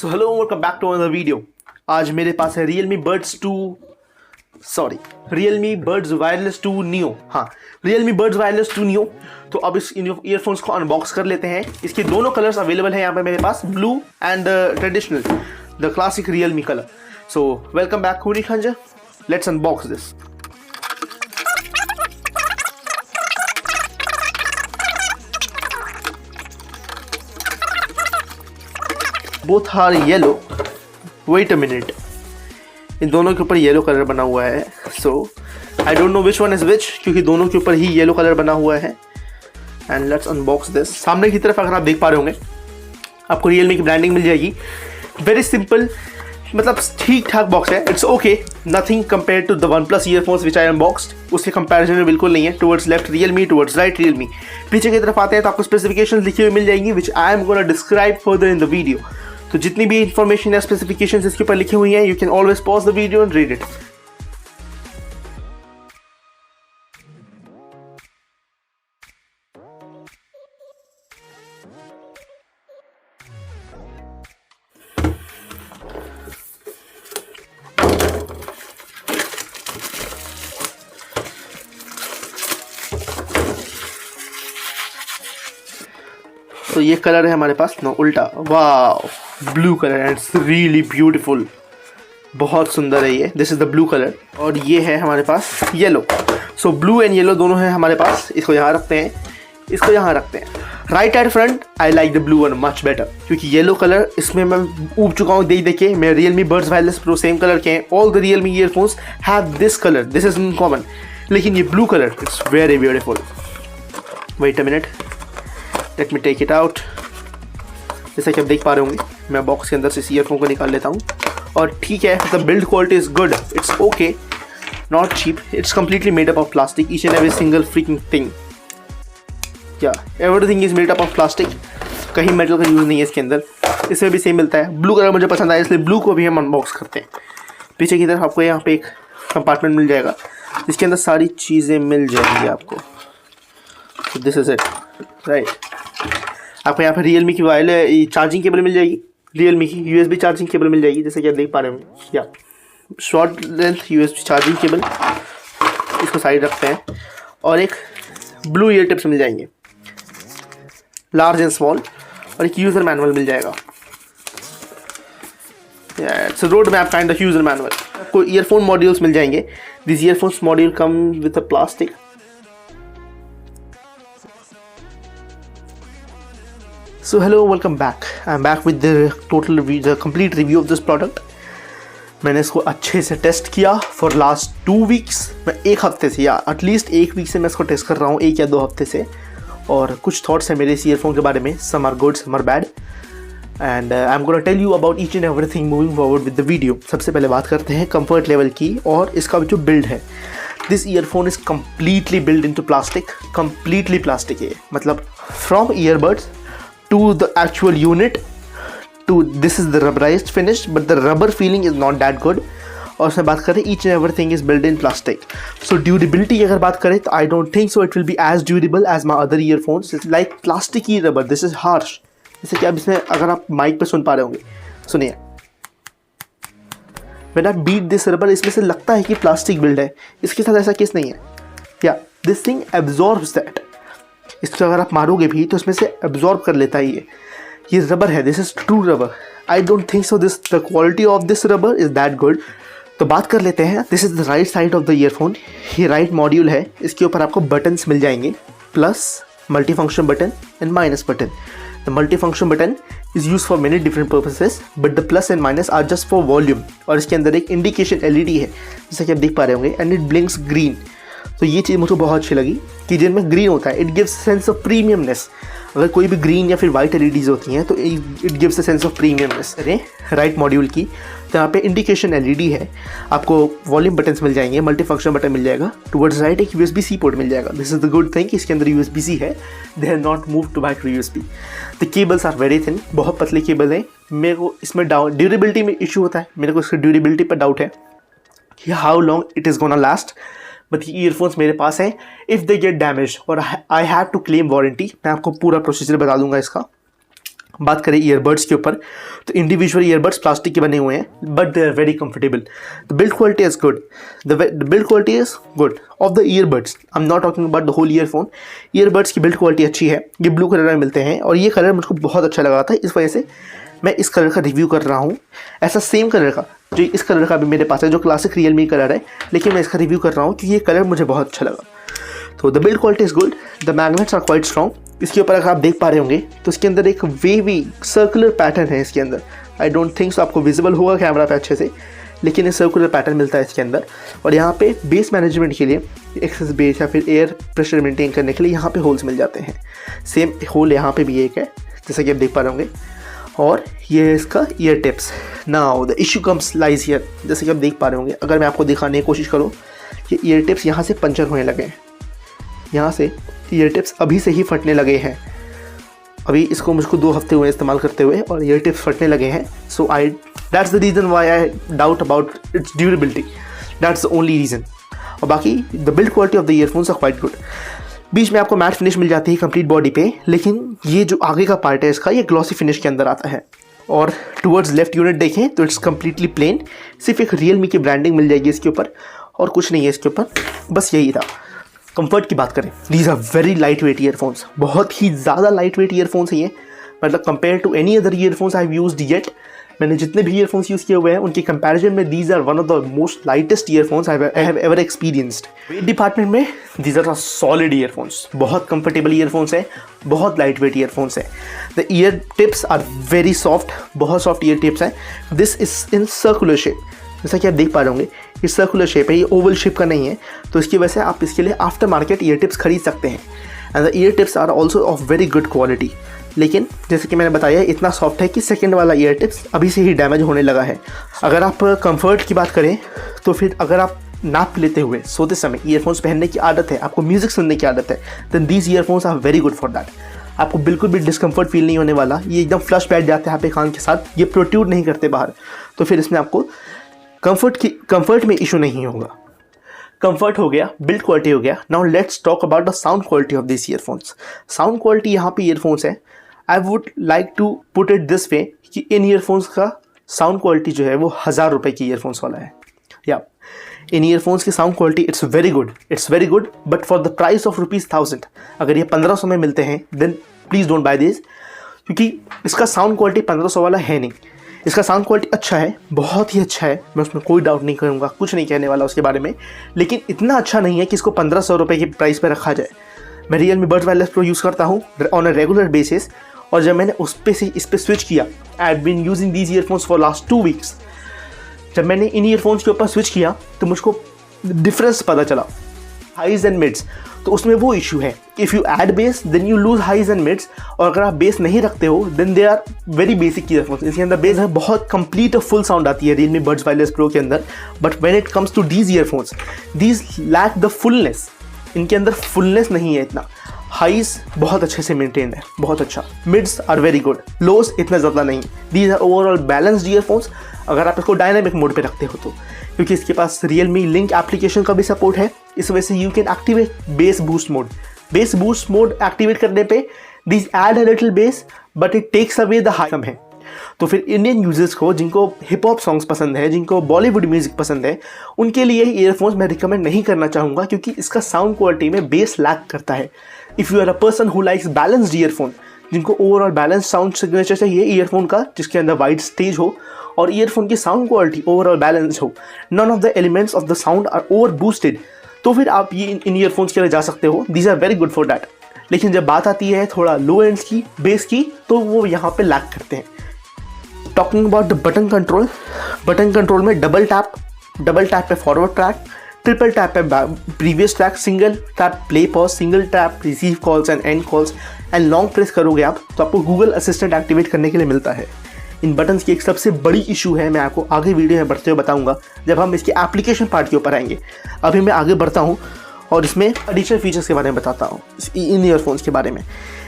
So hello welcome back to another video. आज मेरे पास है Realme Buds Wireless 2 Neo। हाँ, Realme Buds Wireless 2 Neo। तो अब इस ईयरफोन्स को अनबॉक्स कर लेते हैं। इसके दोनों कलर्स अवेलेबल हैं यहाँ पे मेरे पास, blue and traditional, the classic Realme colour. So welcome back हुनी खंजर, let's unbox this. Both are yellow. Wait a minute, इन दोनों के ऊपर येलो कलर बना हुआ है। So I don't know which one is which, क्योंकि दोनों के ऊपर ही येलो कलर बना हुआ है। And let's unbox this. सामने की तरफ अगर आप देख पा रहे होंगे, आपको रियलमी की ब्रांडिंग मिल जाएगी। वेरी सिंपल, मतलब ठीक ठाक बॉक्स है। It's okay, nothing compare to the OnePlus earphones which I unboxed. उसके कंपैरिजन में बिल्कुल नहीं है। Towards left Realme, towards right Realme. पीछे की तरफ आते हैं तो आपको स्पेसिफिकेशंस लिखी हुई मिल जाएंगी, which I am gonna describe further in the video. तो जितनी भी इंफॉर्मेशन या स्पेसिफिकेशंस इसके ऊपर लिखी हुई हैं, you can always pause the video and read it. तो ये कलर है हमारे पास, नो उल्टा, wow, blue colour and it's really beautiful. बहुत सुंदर है ये। This is the blue colour. और ये है हमारे पास yellow. So blue and yellow दोनों है हमारे पास। इसको यहाँ रखते हैं, इसको यहाँ रखते हैं। Right and front I like the blue one much better, क्योंकि येलो कलर इसमें मैं ऊब चुका हूँ देख के। मैं Realme Buds Wireless Pro same colour के हैं। All the Realme earphones have this colour, this is in common. लेकिन ये blue colour it's very beautiful. Wait a minute, let me take it out. जैसा कि आप देख पा रहे होंगे, मैं बॉक्स के अंदर से इस ईयरफोन को निकाल लेता हूँ। और ठीक है, the build quality is good, it's okay, not cheap. It's completely made up of plastic, each and every single freaking thing. या everything is made up of plastic. कहीं मेटल का यूज़ नहीं है इसके अंदर। इसमें भी सेम मिलता है। ब्लू कलर मुझे पसंद आया, इसलिए ब्लू को भी हम अनबॉक्स करते हैं। पीछे की तरफ आपको यहाँ पे एक कंपार्टमेंट मिल जाएगा, जिसके अंदर सारी चीज़ें मिल जाएंगी आपको। This is it, right. आपको यहाँ पर Realme की वायरलेस चार्जिंग केबल मिल जाएगी, Realme की USB चार्जिंग केबल मिल जाएगी, जैसे कि आप देख पा रहे होंगे। या short length USB charging cable, इसको साइड रखते हैं। और एक ब्लू ईयर टिप्स मिल जाएंगे, लार्ज एंड स्मॉल। और एक यूज़र मैनुअल मिल जाएगा। It's road map kind of user manual. आपको ईयरफोन मॉड्यूल्स मिल जाएंगे। This earphones module come with a plastic. So hello, welcome back. I'm back with the complete review of this product. मैंने इसको अच्छे से test किया for last 2 weeks. मैं एक हफ्ते से, या एटलीस्ट एक वीक से मैं इसको टेस्ट कर रहा हूँ, 1 या 2 हफ्ते से। और कुछ थॉट्स हैं मेरे इस ईयरफोन के बारे में, some are good, some are bad. And I'm gonna tell you about each and everything moving forward with the video. सबसे पहले बात करते हैं कंफर्ट लेवल की और इसका जो बिल्ड है। This earphone is completely built into plastic. Completely plastic है, मतलब from earbuds to the actual unit to this is the rubberized finish, but the rubber feeling is not that good. और उसमें बात करें, each and everything is built in plastic. So durability की अगर बात करें तो I don't think so it will be as durable as my other earphones. It's like plasticky rubber. This is harsh. जैसे कि आप इसमें अगर आप माइक पे सुन पा रहे होंगे, सुनिए। When I beat this rubber, इसमें से लगता है कि प्लास्टिक बिल्ड है। इसके साथ ऐसा केस नहीं है। या this thing absorbs that. इसको अगर आप मारोगे भी तो इसमें से एब्जॉर्ब कर लेता है ये रबर है। This is true rubber. I don't think so this the quality of this rubber is that good. तो बात कर लेते हैं। This is the right side of the earphone. ये राइट मॉड्यूल है। इसके ऊपर आपको बटन्स मिल जाएंगे, plus multi function button and minus button. The multi function button is use for many different purposes, but the plus and minus are just for volume. और इसके अंदर एक इंडिकेशन LED है, जैसा कि आप देख पा रहे होंगे, एंड इट ब्लिंक्स ग्रीन। तो ये चीज़ मुझे बहुत अच्छी लगी कि जिनमें ग्रीन होता है, it gives sense of premiumness. अगर कोई भी ग्रीन या फिर वाइट LEDs होती हैं तो it gives a sense of premiumness. Right module की तो यहाँ पे इंडिकेशन LED है। आपको वॉल्यूम बटन्स मिल जाएंगे, मल्टी फंक्शन बटन मिल जाएगा। टुवर्ड्स राइट एक USB-C पोर्ट मिल जाएगा। This is the good thing, इसके अंदर USB-C है। They have not move to micro USB। The cables are very thin, बहुत पतले केबल हैं। मेरे को इसमें ड्यूरेबिलिटी में इशू होता है। मेरे को इसकी ड्यूरेबिलिटी पर डाउट है कि how long it is gonna last. But ये ईयरफोन्स मेरे पास हैं। इफ़ दे गेट डैमेज और I have to claim warranty, मैं आपको पूरा प्रोसीजर बता दूंगा इसका। बात करें ईयरबड्स के ऊपर, तो इंडिविजुअल ईयरबड्स प्लास्टिक के बने हुए हैं, but they are very comfortable. The build quality is good, the build quality is good of the earbuds. I am not talking about the whole earphone. Earbuds की build quality अच्छी है। ये blue colour में मिलते हैं और ये colour मुझको बहुत अच्छा लगा था, इस वजह से मैं इस कलर का रिव्यू कर रहा हूँ। ऐसा सेम कलर का जो इस कलर का भी मेरे पास है, जो क्लासिक रियलमी कलर है, लेकिन मैं इसका रिव्यू कर रहा हूँ क्योंकि ये कलर मुझे बहुत अच्छा लगा। तो the build quality is good, the magnets are quite strong. इसके ऊपर अगर आप देख पा रहे होंगे तो इसके अंदर एक वेवी सर्कुलर पैटर्न है इसके अंदर। आई डोंट थिंक सो आपको विजिबल होगा कैमरा पे अच्छे से, लेकिन ये सर्कुलर पैटर्न मिलता है इसके अंदर। और यहाँ पे बेस मैनेजमेंट के लिए, एक्सेस बेस या फिर एयर प्रेशर मेंटेन करने के लिए यहाँ पे होल्स मिल जाते हैं। सेम होल यहाँ पे भी एक है, जैसा कि आप देख पा रहे होंगे। और ये है इसका year tips. Now the issue comes lies here, जैसे कि आप देख पा रहे होंगे। अगर मैं आपको दिखाने की कोशिश करूँ कि ईयर टिप्स यहाँ से पंचर होने लगे हैं, यहाँ से ईयर टिप्स अभी से ही फटने लगे हैं। अभी इसको मुझको 2 हफ्ते हुए इस्तेमाल करते हुए और ईयर टिप्स फटने लगे हैं। So that's the reason why I doubt about its durability, that's the only reason. और बाकी the build quality of the earphones are quite good. बीच में आपको मैट फिनिश मिल जाती है कंप्लीट बॉडी पे, लेकिन ये जो आगे का पार्ट है इसका, ये ग्लॉसी फिनिश के अंदर आता है। और टुवर्ड्स लेफ्ट यूनिट देखें तो इट्स कम्प्लीटली प्लेन, सिर्फ एक रियलमी की ब्रांडिंग मिल जाएगी इसके ऊपर और कुछ नहीं है इसके ऊपर, बस यही था। कंफर्ट की बात करें, these are very light weight earphones, बहुत ही ज़्यादा लाइट वेट ईयरफोन्स हैं ये। मतलब compare to any other earphones I have used yet, मैंने जितने भी ईयरफोन्स यूज़ किए हुए हैं उनके कंपैरिजन में these are one of the most lightest earphones I have ever experienced. Weight department में दीज आर सॉलिड ईयरफोन्स, बहुत कंफर्टेबल ईयरफोन्स है, बहुत लाइट वेट ईयरफोन्स है। The ear tips are very soft, बहुत सॉफ्ट ईयर टिप्स हैं। This is in circular shape, जैसा कि आप देख पा रहे होंगे ये सर्कुलर शेप है, ये ओवल शेप का नहीं है, तो इसकी वजह से आप इसके लिए आफ्टर मार्केट ईयर टिप्स खरीद सकते हैं। And the ear tips are also of very good quality. लेकिन जैसे कि मैंने बताया, इतना सॉफ्ट है कि सेकंड वाला ईयर टिप्स अभी से ही डैमेज होने लगा है। अगर आप कंफर्ट की बात करें तो फिर अगर आप नाप लेते हुए सोते समय ईयरफोन्स पहनने की आदत है, आपको म्यूजिक सुनने की आदत है, then these earphones are very good for that. आपको बिल्कुल भी डिस्कम्फर्ट फील नहीं होने वाला, ये एकदम फ्लश बैठ जाते हैं आपके कान के साथ, ये प्रोट्रूड नहीं करते बाहर, तो फिर इसमें आपको कंफर्ट में इशू नहीं होगा। कंफर्ट हो गया, बिल्ड क्वालिटी हो गया। Now let's talk about the sound quality of this earphones. Sound quality यहाँ पे ईयरफोन्स है, I would like to put it this way कि इन ईयरफोन्स का साउंड क्वालिटी जो है वो 1000 रुपये की ईयरफोन्स वाला है। या इन ईयरफोन्स की sound quality it's very good, but for the price of ₹1000, अगर ये 1500 में मिलते हैं then please don't buy this, क्योंकि इसका साउंड क्वालिटी 1500 वाला है नहीं। इसका साउंड क्वालिटी अच्छा है, बहुत ही अच्छा है, मैं उसमें कोई डाउट नहीं करूँगा, कुछ नहीं कहने वाला उसके बारे में, लेकिन इतना अच्छा नहीं है कि इसको 1500 रुपये की प्राइस पर रखा जाए। मैं Realme buds wireless pro use करता हूँ ऑन अ रेगुलर बेसिस, और जब मैंने उस पे से इस पर स्विच किया, I have been using these earphones for last 2 weeks. जब मैंने इन ईयरफोन्स के ऊपर स्विच किया तो मुझको डिफरेंस पता चला, हाइज एंड मिड्स। तो उसमें वो इशू है, if you add bass then you lose highs and mids, और अगर आप बेस नहीं रखते हो then they are very basic earphones. इसके अंदर बेस है, बहुत कंप्लीट और फुल साउंड आती है रियलमी बड्स वायरलेस प्रो के अंदर, but when it comes to these earphones, these lack the fullness, इनके अंदर फुलनेस नहीं है इतना। हाइज बहुत अच्छे से मेंटेन है, बहुत अच्छा। Mids are very good, lows इतना ज़्यादा नहीं। These are overall balanced earphones, अगर आप इसको डायनामिक मोड पे रखते हो तो, क्योंकि इसके पास रियलमी लिंक एप्लीकेशन का भी सपोर्ट है, इस वजह से you can activate bass boost mode. Bass boost mode activate करने पे this add a little bass but it takes away the high है। तो फिर इंडियन यूजर्स को, जिनको हिप हॉप सॉन्ग्स पसंद है, जिनको बॉलीवुड म्यूजिक पसंद है, उनके लिए ईयरफोन्स मैं रिकमेंड नहीं करना चाहूँगा, क्योंकि इसका साउंड क्वालिटी में बेस लैक करता है। If you are a person who likes balanced earphone, जिनको ओवरऑल बैलेंस साउंड सिग्नेचर चाहिए ईयरफोन का, जिसके अंदर वाइड स्टेज हो और ईयरफोन की साउंड क्वालिटी ओवरऑल बैलेंस हो, none of the elements of the sound are over boosted, तो फिर आप ये इन ईयरफोन्स के लिए जा सकते हो। These are very good for that. लेकिन जब बात आती है थोड़ा लो एंड्स की, बेस की, तो वो यहाँ पे लैक करते हैं। Talking about the button control में डबल टैप पे फॉरवर्ड ट्रैक, ट्रिपल टैप पे previous track, single tap play pause, single tap receive calls and and calls, and long press करोगे आप तो आपको गूगल असिस्टेंट एक्टिवेट करने के लिए मिलता है। इन बटन्स की एक सबसे बड़ी इशू है, मैं आपको आगे वीडियो में बढ़ते हुए बताऊंगा जब हम इसके एप्लीकेशन पार्ट के ऊपर आएंगे। अभी मैं आगे बढ़ता हूँ और इसमें एडिशनल फीचर्स के बारे में बताता हूँ, इन ईयरफोन्स के बारे में।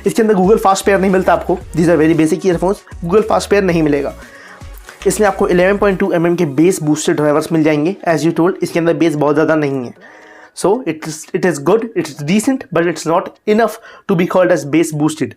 इसके अंदर गूगल फास्ट पेयर नहीं मिलता आपको, these are very basic earphones, Google fast pair नहीं मिलेगा। इसमें आपको 11.2 mm के बेस बूस्टेड ड्राइवर्स मिल जाएंगे। एज यू टोल्ड, इसके अंदर बेस बहुत ज़्यादा नहीं है, so it is good, it's decent, but it's not enough to be called as bass boosted.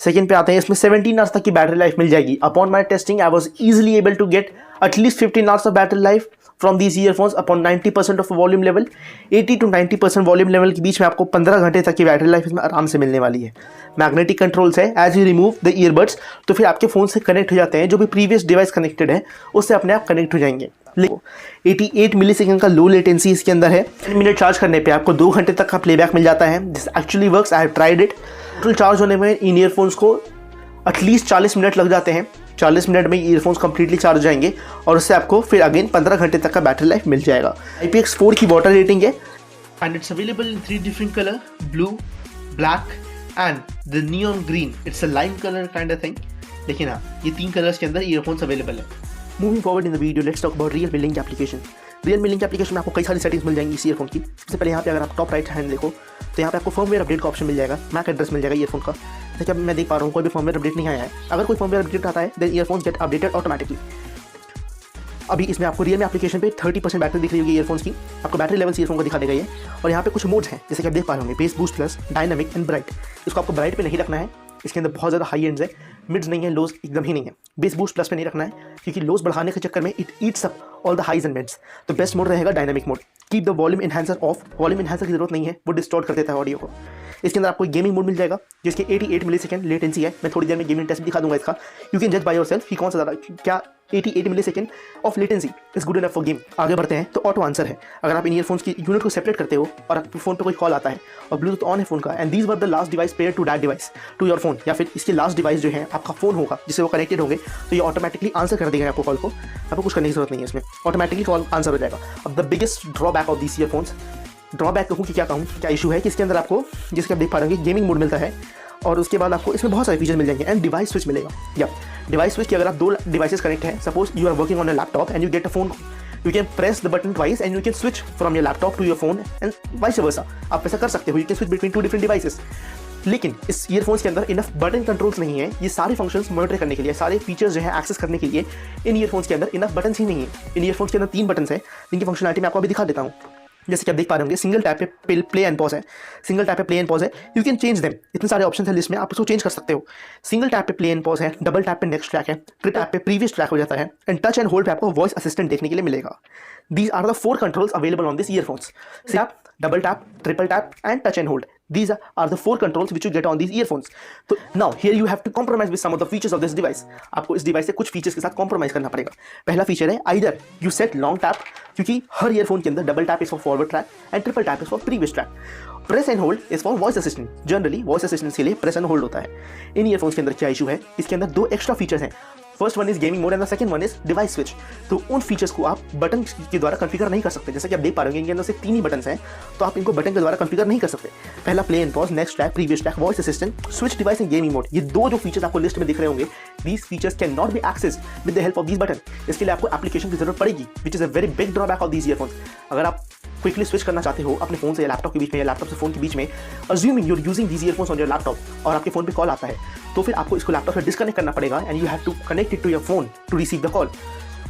Second पे आते हैं, इसमें 17 आवर्स तक की बैटरी लाइफ मिल जाएगी। Upon my testing I was easily able to get at least 15 hours of battery life from these earphones upon 90% of volume level. 80 to 90% volume level के बीच में आपको 15 घंटे तक की बैटरी लाइफ इसमें आराम से मिलने वाली है। मैग्नेटिक कंट्रोल्स है, as you remove the earbuds तो फिर आपके फ़ोन से कनेक्ट हो जाते हैं, जो भी प्रीवियस डिवाइस कनेक्टेड है उससे अपने आप कनेक्ट हो जाएंगे। 88 मिलीसेकंड का लो लेटेंसी इसके अंदर है। 10 मिनट चार्ज करने पे आपको 2 घंटे तक का प्लेबैक मिल जाता है। This actually works, I have tried it. Total charge होने में इन ईयरफोन्स को एटलीस्ट 40 मिनट लग जाते हैं। 40 मिनट में ईयरफोन्स कंप्लीटली चार्ज हो जाएंगे और उससे आपको फिर अगेन 15 घंटे तक का बैटरी लाइफ मिल जाएगा। IPX4 की वाटर रेटिंग है and it's available in 3 different colour, blue, black and the neon green. It's a lime colour kind of thing, लेकिन हाँ ये 3 कलर्स के अंदर ईयरफोन्स अवेलेबल है। Moving forward in the video, let's talk about Realme link application. Realme link application में आपको कई सारी सेटिंग्स मिल जाएंगी इस ईयरफोन की। सबसे पहले यहाँ पे अगर आप टॉप राइट हैंड देखो तो यहाँ पे आपको फर्मवेयर अपडेट का ऑप्शन मिल जाएगा, मैक एड्रेस मिल जाएगा ईयरफोन का। जैसे कि मैं देख पा रहा हूँ कोई भी फर्मवेयर अपडेट नहीं आया है। अगर कोई फर्मवेयर अपडेट आता है then earphones get updated automatically. अभी इसमें आपको रियलमी एप्लीकेशन पे 30% बैटरी दिख रही होगी ईयरफोन्स की। आपको बैटरी लेवल्स ईयरफोन को दिखा देगा ये। और यहाँ पे कुछ मोड्स हैं जैसे कि आप देख पा रहे होंगे, base, boost plus, dynamic and bright. इसको आपको ब्राइट पे नहीं रखना है, इसके अंदर बहुत ज़्यादा हाई एंड्स है, मिड्स नहीं है, लोज एकदम ही नहीं है। बेस बूस्ट प्लस पे नहीं रखना है क्योंकि लोज बढ़ाने के चक्कर में it eats up all the highs and mids. तो बेस्ट मोड रहेगा dynamic mode. Keep the volume enhancer off, volume enhancer की जरूरत नहीं है, वो डिस्टॉर्ट कर देता है ऑडियो को। इसके अंदर आपको गेमिंग मोड मिल जाएगा जिसके 88 मिलीसेकंड लेटेंसी है। मैं थोड़ी देर में गेमिंग टेस्ट भी दिखा दूंगा इसका। यू कैन जज बाय योरसेल्फ कि कौन सा ज़्यादा क्या 88 millisecond of latency is good enough for game. आगे बढ़ते हैं तो ऑटो आंसर है। अगर आप इन ईयरफोन्स की यूनिट को सेपरेट करते हो और आपके फोन पे कोई कॉल आता है और ब्लूटूथ ऑन है फोन का and these were the last device pair to that device to your phone, या फिर इसके लास्ट डिवाइस जो है आपका फोन होगा जिससे वो कनेक्टेड होंगे, तो ये ऑटोमेटिकली आंसर कर देगा आपको कॉल को। आपको कुछ करने की जरूरत नहीं है, इसमें ऑटोमेटिकली कॉल आंसर हो जाएगा। अब the biggest drawback of these earphones, drawback कहूँ कि क्या कहूँ, क्या इशू है कि इसके अंदर आपको, जिसके आप देख पा रहे होंगे, गेमिंग मोड मिलता है और उसके बाद आपको इसमें बहुत सारे फीचर मिल जाएंगे एंड डिवाइस स्विच मिलेगा। या डिवाइस स्विच की अगर आप 2 डिवाइसेस कनेक्ट है, suppose you are working on a laptop and you get a phone, you can press the button twice and you can switch from your laptop to your phone and vice versa. आप ऐसा कर सकते हो, you can switch between 2 different devices. लेकिन इस earphones के अंदर enough button controls नहीं है ये सारे फंक्शंस मॉनिटर करने के लिए, सारे फीचर्स जो है एक्सेस करने के लिए इन ईयरफोन्स के अंदर इनफ बटन्स ही नहीं है। इन ईयरफोन्स के अंदर 3 बटन्स हैं जिनकी फंक्शनलिटी मैं आपको अभी दिखा देता हूँ। जैसे कि आप देख पा रहे होंगे, सिंगल टैप पे प्ले एंड पॉज है, सिंगल टैप पे प्ले एंड पॉज है, यू कैन चेंज देम। इतने सारे ऑप्शन है लिस्ट में, आप उसको चेंज कर सकते हो। सिंगल टैप पे प्ले एंड पॉज है, डबल टैप पे नेक्स्ट ट्रैक है, ट्रिपल टैप पे प्रीवियस ट्रैक हो जाता है एंड टच एंड होल्ड पे आपको वॉइस असिस्टेंट देखने के लिए मिलेगा। These are the 4 controls available on this earphones. Tap, double tap, triple tap and touch and hold. These are the 4 controls which you get on these earphones. So now here you have to compromise with some of the features of this device. आपको इस device से कुछ features के साथ compromise करना पड़ेगा। पहला feature है either you set long tap, क्योंकि हर ईयरफोन के अंदर double tap is for forward track and triple tap is for previous track. Press and hold is for voice assistant. Generally voice assistant के लिए press and hold होता है। इन earphones के अंदर क्या इशू है, इसके अंदर 2 एक्स्ट्रा फीचर्स हैं। First one is gaming mode and the second one is device switch. तो उन फीचर्स को आप बटन के द्वारा कॉन्फ़िगर नहीं कर सकते। जैसे कि आप देख पा रहे होंगे इनके अंदर से 3 ही बटन्स हैं, तो आप इनको बटन के द्वारा कॉन्फ़िगर नहीं कर सकते। पहला play and pause, next track, previous track, voice assistant, switch device and gaming mode, ये 2 जो फीचर्स आपको लिस्ट में दिख रहे होंगे, these features can not be accessed with the help of these button. इसके लिए आपको एप्लीकेशन की जरूरत पड़ेगी, which is a very big drawback of these earphones. अगर आप क्विकली स्विच करना चाहते हो अपने फोन से या लैपटॉप के बीच में या लैपटॉप से फोन के बीच में, assuming you are using these earphones on your laptop और आपके फोन पे कॉल आता है, तो फिर आपको इसको लैपटॉप से डिस्कनेक्ट करना पड़ेगा and you have to connect it to your phone to receive the call.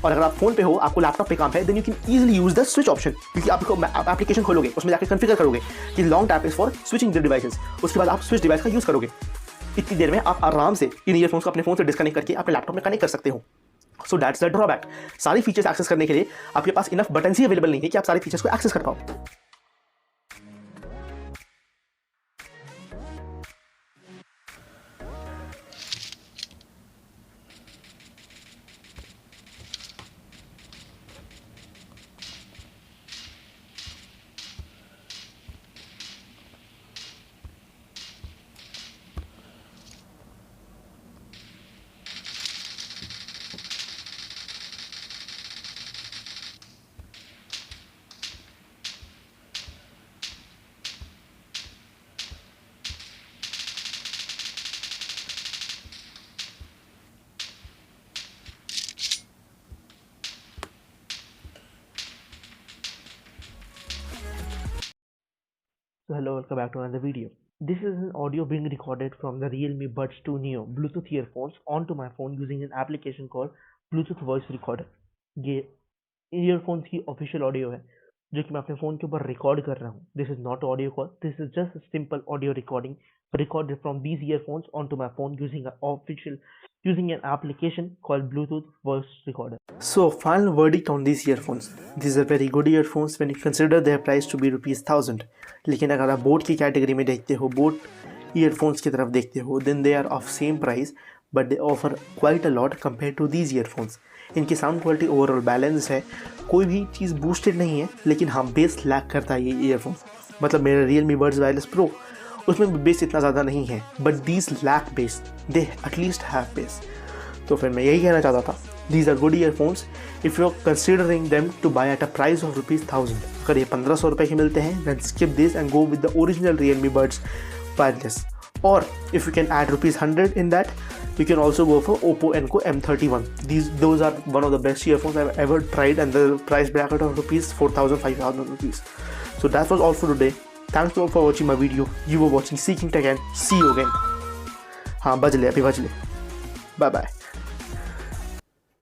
और अगर आप फोन पे हो, आपको लैपटॉप पे काम है, then you can easily use the switch option, क्योंकि आप एप्लीकेशन खोलोगे, उसमें जाकर कॉन्फ़िगर करोगे कि long tap is for switching the devices. उसके बाद आप स्विच डिवाइस का यूज करोगे। इतनी देर में आप आराम से इन ईयरफोन्स को अपने फोन से डिस्कनेक्ट करके अपने लैपटॉप में कनेक्ट कर सकते हो। सो दैट्स द ड्रॉबैक। सारी फीचर्स एक्सेस करने के लिए आपके पास इनफ बटन ही अवेलेबल नहीं है कि आप सारे फीचर्स को एक्सेस कर पाओ। So hello, welcome back to another video. This is an audio being recorded from the Realme Buds 2 Neo Bluetooth earphones onto my phone using an application called Bluetooth Voice Recorder. ये earphones की official audio है जो कि मैं अपने phone के ऊपर record कर रहा हूँ। This is not audio call, this is just simple audio recording recorded from these earphones onto my phone using an application called Bluetooth voice recorder. So final verdict on these earphones. These are very good earphones when you consider their price to be ₹1000. लेकिन अगर आप boat की category में देखते हो, boat earphones की तरफ देखते हो, then they are of same price but they offer quite a lot compared to these earphones. इनकी साउंड क्वालिटी ओवरऑल बैलेंस है, कोई भी चीज़ बूस्टेड नहीं है, लेकिन हाँ बेस लैक करता है ये ईयरफोन्स. मतलब मेरा Realme Buds Wireless Pro उसमें बेस इतना ज़्यादा नहीं है, but these lack bass, they at least have bass. तो फिर मैं यही कहना चाहता था, these are good earphones if you are considering them to buy at a price of ₹1000. अगर ये 1500 रुपये के मिलते हैं then skip this and go with the original Realme Buds Wireless. और if you can add ₹100 in that, you can also go for Oppo Enco M31. Those are one of the best earphones I've ever tried, and the price bracket of ₹4,000 5,000 rupees. So that was all for today. Thanks all for watching my video. You were watching Seeking Tech and see you again. हाँ बज ले, अभी बज ले. Bye bye.